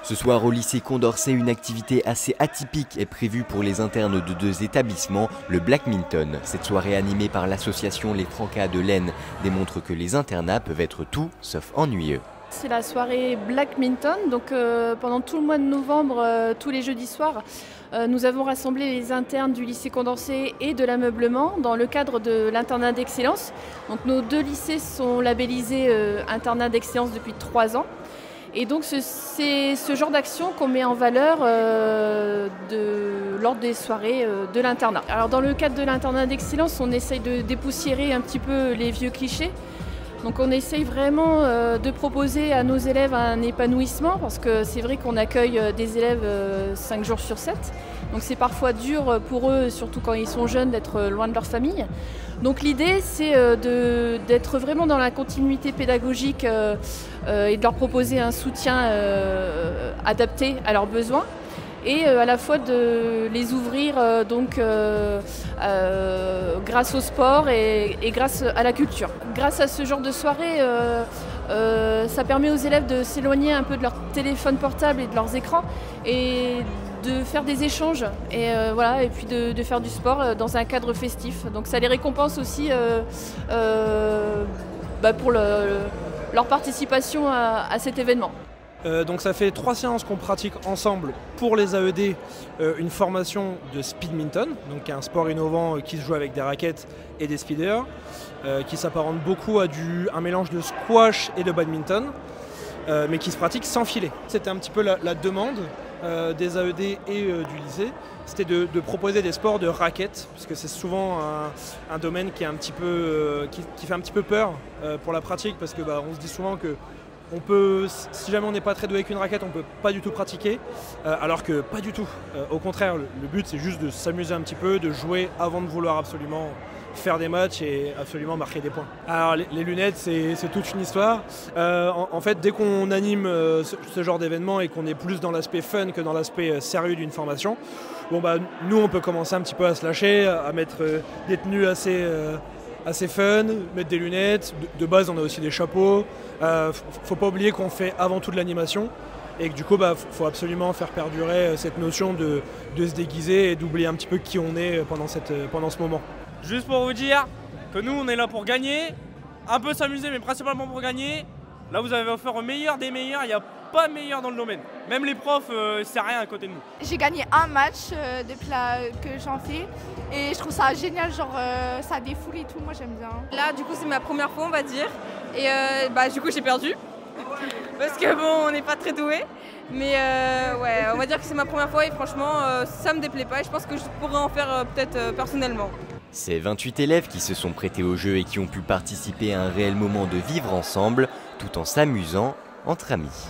Ce soir au lycée Condorcet, une activité assez atypique est prévue pour les internes de 2 établissements, le Blackminton. Cette soirée animée par l'association Les Francas de l'Aisne démontre que les internats peuvent être tout sauf ennuyeux. C'est la soirée Blackminton, donc pendant tout le mois de novembre, tous les jeudis soirs, nous avons rassemblé les internes du lycée Condorcet et de l'ameublement dans le cadre de l'internat d'excellence. Donc nos 2 lycées sont labellisés internat d'excellence depuis 3 ans. Et donc c'est ce genre d'action qu'on met en valeur lors des soirées de l'internat. Alors dans le cadre de l'internat d'excellence, on essaye de dépoussiérer un petit peu les vieux clichés. Donc on essaye vraiment de proposer à nos élèves un épanouissement, parce que c'est vrai qu'on accueille des élèves 5 jours sur 7. Donc c'est parfois dur pour eux, surtout quand ils sont jeunes, d'être loin de leur famille. Donc l'idée, c'est d'être vraiment dans la continuité pédagogique et de leur proposer un soutien adapté à leurs besoins. Et à la fois de les ouvrir grâce au sport et grâce à la culture. Grâce à ce genre de soirée, ça permet aux élèves de s'éloigner un peu de leur téléphone portable et de leurs écrans et de faire des échanges et puis de faire du sport dans un cadre festif. Donc ça les récompense aussi pour leur participation à cet événement. Donc ça fait 3 séances qu'on pratique ensemble pour les AED, une formation de speedminton, donc un sport innovant qui se joue avec des raquettes et des speeders, qui s'apparente beaucoup à un mélange de squash et de badminton, mais qui se pratique sans filet. C'était un petit peu la demande des AED et du lycée, c'était de proposer des sports de raquettes, puisque c'est souvent un domaine qui est un petit peu, qui fait un petit peu peur pour la pratique, parce que on se dit souvent que si jamais on n'est pas très doué avec une raquette, on ne peut pas du tout pratiquer, alors que pas du tout. Au contraire, le but c'est juste de s'amuser un petit peu, de jouer avant de vouloir absolument faire des matchs et absolument marquer des points. Alors les lunettes, c'est toute une histoire. En fait, dès qu'on anime ce genre d'événement et qu'on est plus dans l'aspect fun que dans l'aspect sérieux d'une formation, nous on peut commencer un petit peu à se lâcher, à mettre des tenues assez fun, mettre des lunettes, de base on a aussi des chapeaux. Faut pas oublier qu'on fait avant tout de l'animation et que du coup faut absolument faire perdurer cette notion de se déguiser et d'oublier un petit peu qui on est pendant ce moment. Juste pour vous dire que nous on est là pour gagner, un peu s'amuser mais principalement pour gagner. Là vous avez offert au meilleur des meilleurs, il n'y a pas meilleur dans le domaine. Même les profs, c'est rien à côté de nous. J'ai gagné un match depuis que j'en fais et je trouve ça génial, genre ça défoule et tout, moi j'aime bien. Là du coup c'est ma première fois on va dire et du coup j'ai perdu parce que on n'est pas très doué. Mais ouais, on va dire que c'est ma première fois et franchement ça me déplaît pas et je pense que je pourrais en faire peut-être personnellement. Ces 28 élèves qui se sont prêtés au jeu et qui ont pu participer à un réel moment de vivre ensemble, tout en s'amusant entre amis.